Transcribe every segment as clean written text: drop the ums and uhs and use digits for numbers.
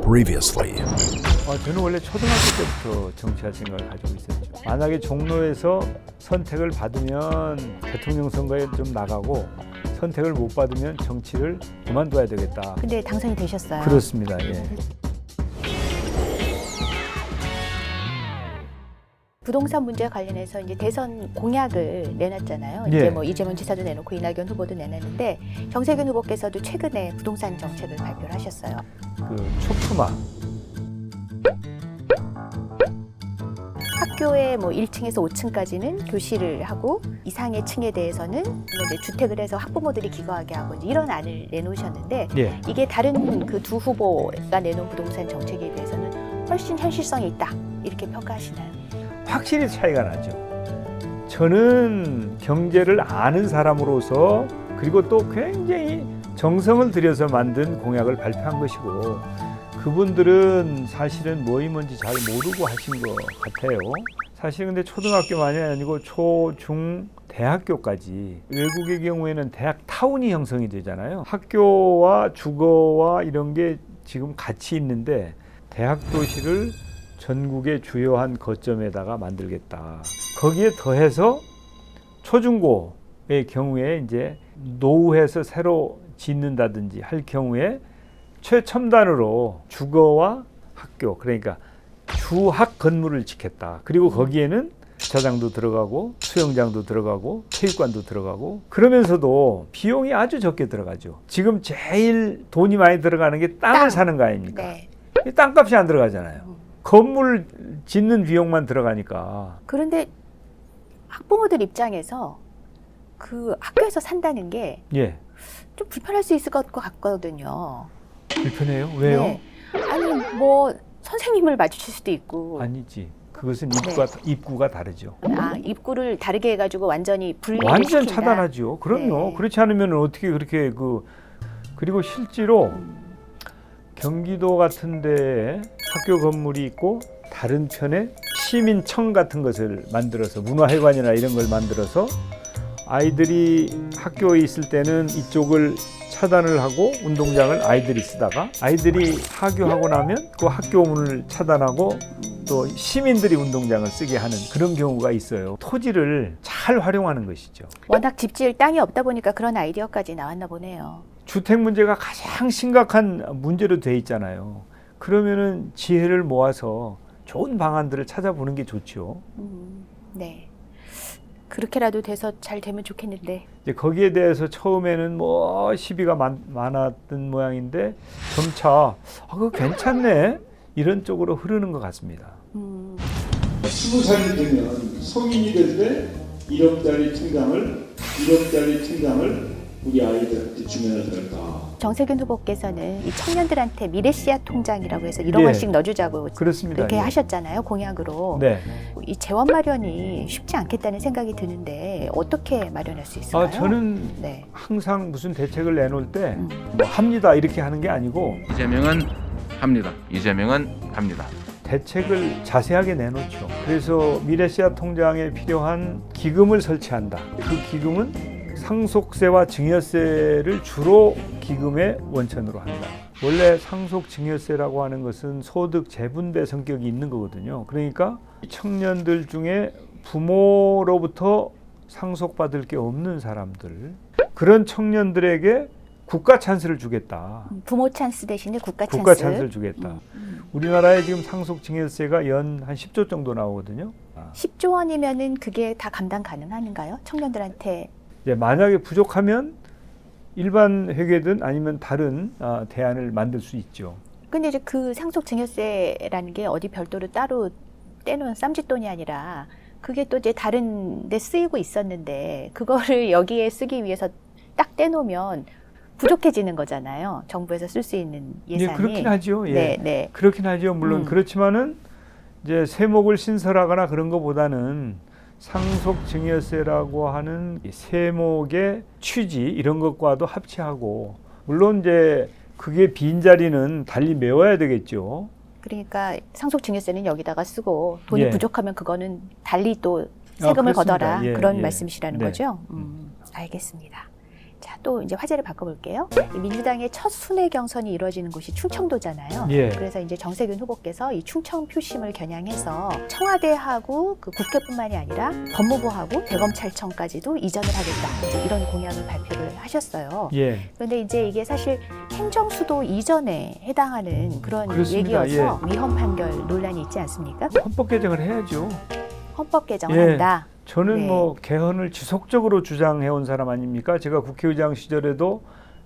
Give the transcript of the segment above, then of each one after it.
Previously. 저는 원래 초등학교 때부터 정치할 생각을 가지고 있었죠. 만약에 종로에서 선택을 받으면 대통령 선거에 좀 나가고 선택을 못 받으면 정치를 그만둬야 되겠다. 근데 당선이 되셨어요. 그렇습니다. 예. 부동산 문제 관련해서 이제 대선 공약을 내놨잖아요. 예. 이제 뭐 이재명 지사도 내놓고 이낙연 후보도 내놨는데 정세균 후보께서도 최근에 부동산 정책을 발표를 하셨어요. 그 초품화. 학교의 뭐 1층에서 5층까지는 교실을 하고 이상의 층에 대해서는 뭐 이제 주택을 해서 학부모들이 기거하게 하고 이런 안을 내놓으셨는데 예. 이게 다른 그 두 후보가 내놓은 부동산 정책에 비해서는 훨씬 현실성이 있다 이렇게 평가하시나요? 확실히 차이가 나죠. 저는 경제를 아는 사람으로서 그리고 또 굉장히 정성을 들여서 만든 공약을 발표한 것이고 그분들은 사실은 뭐이 뭔지 잘 모르고 하신 것 같아요. 사실 근데 초등학교만이 아니고 초, 중, 대학교까지 외국의 경우에는 대학 타운이 형성이 되잖아요. 학교와 주거와 이런 게 지금 같이 있는데 대학 도시를 전국의 주요한 거점에다가 만들겠다. 거기에 더해서 초중고의 경우에 이제 노후해서 새로 짓는다든지 할 경우에 최첨단으로 주거와 학교, 그러니까 주학 건물을 짓겠다. 그리고 거기에는 주차장도 들어가고 수영장도 들어가고 체육관도 들어가고 그러면서도 비용이 아주 적게 들어가죠. 지금 제일 돈이 많이 들어가는 게 땅을 사는 거 아닙니까? 네. 땅값이 안 들어가잖아요. 건물 짓는 비용만 들어가니까. 그런데 학부모들 입장에서 그 학교에서 산다는 게 예. 좀 불편할 수 있을 것 같거든요. 불편해요? 왜요? 네. 아니 뭐 선생님을 마주칠 수도 있고. 아니지. 그것은 네. 입구가 다르죠. 입구를 다르게 해가지고 완전히 분리를 완전 시킨다. 차단하죠. 그럼요. 네. 그렇지 않으면 어떻게 그렇게 그리고 실제로 경기도 같은 데에 학교 건물이 있고 다른 편에 시민청 같은 것을 만들어서 문화회관이나 이런 걸 만들어서 아이들이 학교에 있을 때는 이쪽을 차단을 하고 운동장을 아이들이 쓰다가 아이들이 하교하고 나면 그 학교 문을 차단하고 또 시민들이 운동장을 쓰게 하는 그런 경우가 있어요. 토지를 잘 활용하는 것이죠. 워낙 집 지을 땅이 없다 보니까 그런 아이디어까지 나왔나 보네요. 주택 문제가 가장 심각한 문제로 돼 있잖아요. 그러면은 지혜를 모아서 좋은 방안들을 찾아보는 게 좋죠. 네. 그렇게라도 돼서 잘 되면 좋겠는데. 이제 거기에 대해서 처음에는 뭐 시비가 많았던 모양인데 점차 그거 괜찮네 이런 쪽으로 흐르는 것 같습니다. 20살이 되면 성인이 될 때 1억짜리 통장을 우리 아이들한테 주면 어떨까? 정세균 후보께서는 이 청년들한테 미래씨앗 통장이라고 해서 1억 예. 원씩 넣어주자고 그렇습니다. 그렇게 예. 하셨잖아요, 공약으로. 네. 이 재원 마련이 쉽지 않겠다는 생각이 드는데 어떻게 마련할 수 있을까요? 저는 네. 항상 무슨 대책을 내놓을 때 뭐 합니다 이렇게 하는 게 아니고 이재명은 합니다. 이재명은 합니다. 대책을 자세하게 내놓죠. 그래서 미래씨앗 통장에 필요한 기금을 설치한다. 그 기금은 상속세와 증여세를 주로 기금의 원천으로 한다. 원래 상속증여세라고 하는 것은 소득 재분배 성격이 있는 거거든요. 그러니까 청년들 중에 부모로부터 상속받을 게 없는 사람들, 그런 청년들에게 국가 찬스를 주겠다. 부모 찬스 대신에 국가 찬스. 국가 찬스를 주겠다. 우리나라에 지금 상속증여세가 연 한 10조 정도 나오거든요. 10조 원이면은 그게 다 감당 가능한가요? 청년들한테. 이제 만약에 부족하면 일반 회계든 아니면 다른 대안을 만들 수 있죠. 근데 이제 그 상속증여세라는 게 어디 별도로 따로 떼놓은 쌈짓돈이 아니라 그게 또 이제 다른 데 쓰이고 있었는데 그거를 여기에 쓰기 위해서 딱 떼놓으면 부족해지는 거잖아요. 정부에서 쓸 수 있는 예산이. 예, 그렇긴 하죠. 예. 네, 네. 그렇긴 하죠. 물론 그렇지만은 이제 세목을 신설하거나 그런 것보다는 상속증여세라고 하는 세목의 취지 이런 것과도 합치하고 물론 이제 그게 빈자리는 달리 메워야 되겠죠. 그러니까 상속증여세는 여기다가 쓰고 돈이 예. 부족하면 그거는 달리 또 세금을 그렇습니다. 걷어라 예, 그런 예. 말씀이시라는 네. 거죠. 알겠습니다. 자, 또 이제 화제를 바꿔볼게요. 이 민주당의 첫 순회 경선이 이루어지는 곳이 충청도잖아요. 예. 그래서 이제 정세균 후보께서 이 충청 표심을 겨냥해서 청와대하고 그 국회뿐만이 아니라 법무부하고 대검찰청까지도 이전을 하겠다 이런 공약을 발표를 하셨어요. 예. 그런데 이제 이게 사실 행정수도 이전에 해당하는 그런 그렇습니다. 얘기여서 위헌 판결 논란이 있지 않습니까? 헌법 개정을 해야죠. 헌법 개정을 예. 한다. 저는 네. 뭐 개헌을 지속적으로 주장해온 사람 아닙니까? 제가 국회의장 시절에도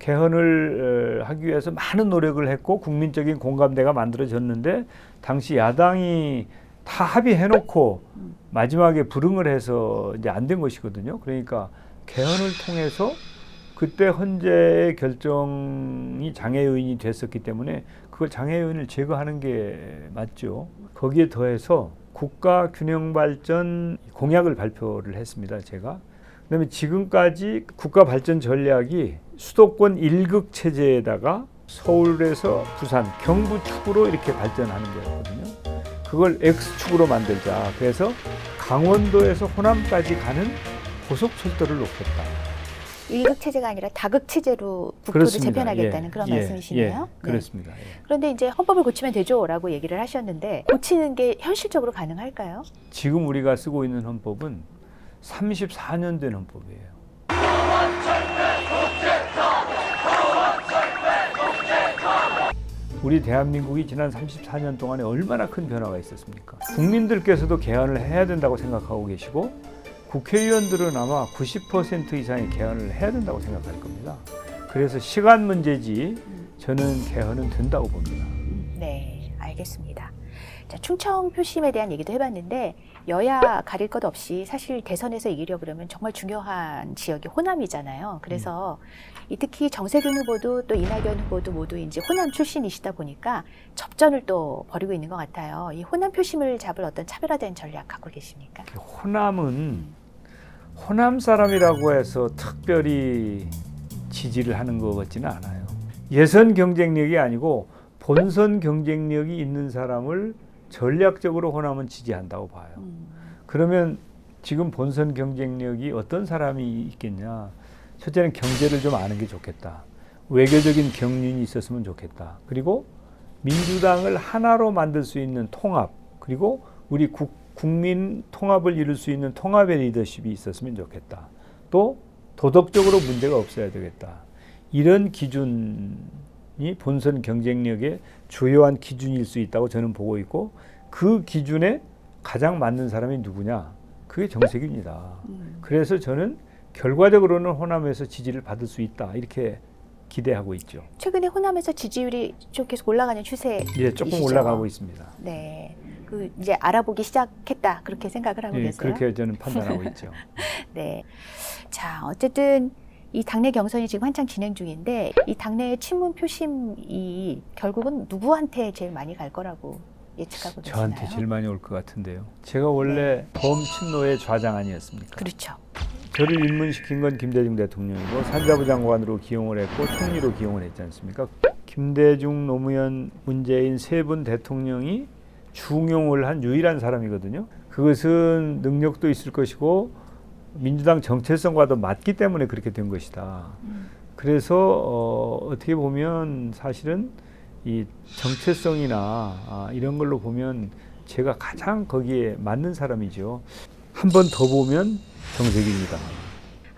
개헌을 하기 위해서 많은 노력을 했고 국민적인 공감대가 만들어졌는데 당시 야당이 다 합의해놓고 마지막에 불응을 해서 이제 안 된 것이거든요. 그러니까 개헌을 통해서 그때 헌재의 결정이 장애 요인이 됐었기 때문에 그걸 장애 요인을 제거하는 게 맞죠. 거기에 더해서 국가균형발전 공약을 발표를 했습니다. 제가. 그다음에 지금까지 국가발전 전략이 수도권 1극 체제에다가 서울에서 부산, 경부 축으로 이렇게 발전하는 거였거든요. 그걸 X축으로 만들자. 그래서 강원도에서 호남까지 가는 고속철도를 놓겠다. 1극 체제가 아니라 다극 체제로 국토를 그렇습니다. 재편하겠다는 예, 그런 예, 말씀이시네요. 예, 네. 그렇습니다. 예. 그런데 이제 헌법을 고치면 되죠라고 얘기를 하셨는데 고치는 게 현실적으로 가능할까요? 지금 우리가 쓰고 있는 헌법은 34년 된 헌법이에요. 우리 대한민국이 지난 34년 동안에 얼마나 큰 변화가 있었습니까? 국민들께서도 개헌을 해야 된다고 생각하고 계시고 국회의원들은 아마 90% 이상의 개헌을 해야 된다고 생각할 겁니다. 그래서 시간 문제지 저는 개헌은 된다고 봅니다. 네, 알겠습니다. 자, 충청 표심에 대한 얘기도 해봤는데 여야 가릴 것 없이 사실 대선에서 이기려 그러면 정말 중요한 지역이 호남이잖아요. 그래서 특히 정세균 후보도 또 이낙연 후보도 모두 이제 호남 출신이시다 보니까 접전을 또 벌이고 있는 것 같아요. 이 호남 표심을 잡을 어떤 차별화된 전략 갖고 계십니까? 호남은 호남 사람이라고 해서 특별히 지지를 하는 것 같지는 않아요. 예선 경쟁력이 아니고 본선 경쟁력이 있는 사람을 전략적으로 호남은 지지한다고 봐요. 그러면 지금 본선 경쟁력이 어떤 사람이 있겠냐? 첫째는 경제를 좀 아는 게 좋겠다. 외교적인 경륜이 있었으면 좋겠다. 그리고 민주당을 하나로 만들 수 있는 통합, 그리고 우리 국민 통합을 이룰 수 있는 통합의 리더십이 있었으면 좋겠다. 또 도덕적으로 문제가 없어야 되겠다. 이런 기준이 본선 경쟁력의 주요한 기준일 수 있다고 저는 보고 있고 그 기준에 가장 맞는 사람이 누구냐? 그게 정세균이다. 그래서 저는 결과적으로는 호남에서 지지를 받을 수 있다. 이렇게 기대하고 있죠. 최근에 호남에서 지지율이 좀 계속 올라가는 추세이시죠? 예, 조금 올라가고 있습니다. 네, 그 이제 알아보기 시작했다 그렇게 생각을 하고 예, 계세요? 그렇게 저는 판단하고 있죠. 네. 자, 어쨌든 이 당내 경선이 지금 한창 진행 중인데 이 당내의 친문 표심이 결국은 누구한테 제일 많이 갈 거라고 예측하고 계시나요? 저한테 제일 많이 올 것 같은데요. 제가 원래 범친노의 좌장 아니었습니까? 그렇죠. 저를 입문시킨 건 김대중 대통령이고 산자부 장관으로 기용을 했고 총리로 기용을 했지 않습니까? 김대중, 노무현, 문재인 세 분 대통령이 중용을 한 유일한 사람이거든요. 그것은 능력도 있을 것이고 민주당 정체성과도 맞기 때문에 그렇게 된 것이다. 그래서 어떻게 보면 사실은 이 정체성이나 이런 걸로 보면 제가 가장 거기에 맞는 사람이죠. 한 번 더 보면 정세균이다.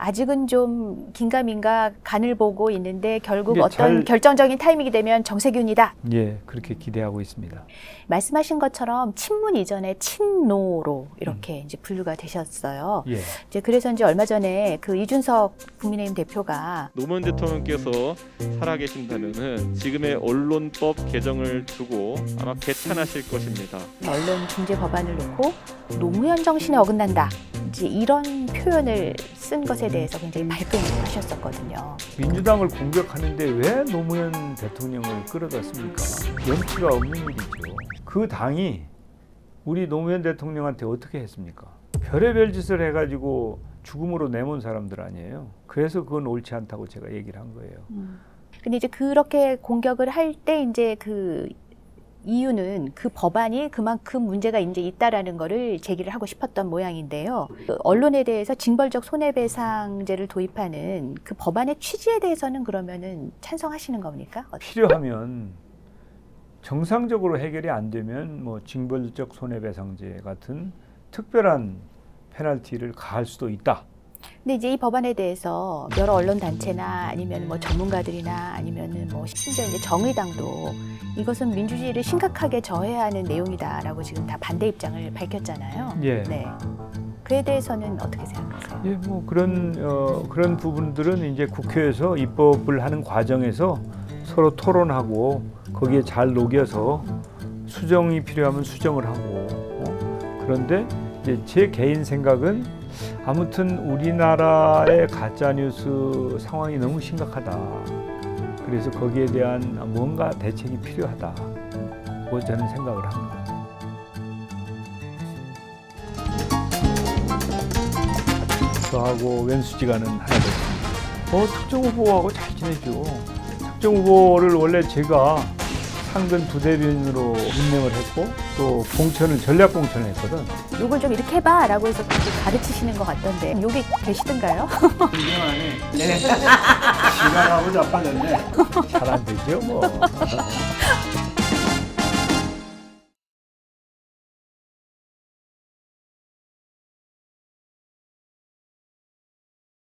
아직은 좀 긴가민가 간을 보고 있는데 결국 네, 어떤 결정적인 타이밍이 되면 정세균이다. 예, 그렇게 기대하고 있습니다. 말씀하신 것처럼 친문 이전에 친노로 이렇게 이제 분류가 되셨어요. 예. 이제 그래서 이제 얼마 전에 그 이준석 국민의힘 대표가 노무현 대통령께서 살아계신다면은 지금의 언론법 개정을 두고 아마 개탄하실 것입니다. 언론 중재 법안을 놓고 노무현 정신에 어긋난다. 이제 이런 표현을 쓴 것에 대해서 굉장히 발끈하셨었거든요. 민주당을 공격하는데 왜 노무현 대통령을 끌어다 씁니까? 염치가 없는 일이죠. 그 당이 우리 노무현 대통령한테 어떻게 했습니까? 별의별 짓을 해가지고 죽음으로 내몬 사람들 아니에요. 그래서 그건 옳지 않다고 제가 얘기를 한 거예요. 근데 이제 그렇게 공격을 할 때 이제 그 이유는 그 법안이 그만큼 문제가 이제 있다라는 거를 제기를 하고 싶었던 모양인데요. 언론에 대해서 징벌적 손해배상제를 도입하는 그 법안의 취지에 대해서는 그러면은 찬성하시는 겁니까? 필요하면 정상적으로 해결이 안 되면 뭐 징벌적 손해배상제 같은 특별한 페널티를 가할 수도 있다. 근데 이제 이 법안에 대해서 여러 언론 단체나 아니면 뭐 전문가들이나 아니면은 뭐 심지어 이제 정의당도 이것은 민주주의를 심각하게 저해하는 내용이다라고 지금 다 반대 입장을 밝혔잖아요. 예. 네. 그에 대해서는 어떻게 생각하세요? 예, 뭐 그런 부분들은 이제 국회에서 입법을 하는 과정에서 서로 토론하고 거기에 잘 녹여서 수정이 필요하면 수정을 하고 그런데 이제 제 개인 생각은 아무튼 우리나라의 가짜 뉴스 상황이 너무 심각하다. 그래서 거기에 대한 뭔가 대책이 필요하다. 뭐 저는 생각을 합니다. 저하고 왼수지간은 하나 됐습니다. 특정 후보하고 잘 지내죠. 특정 후보를 원래 제가 상근 부대변인으로 임명을 했고 또 공천을 전략 공천을 했거든. 욕을 좀 이렇게 해봐라고 해서 그렇게 가르치시는 것 같던데 욕이 되시던가요? 시간하고 자빠졌네. 잘 안 되죠 뭐.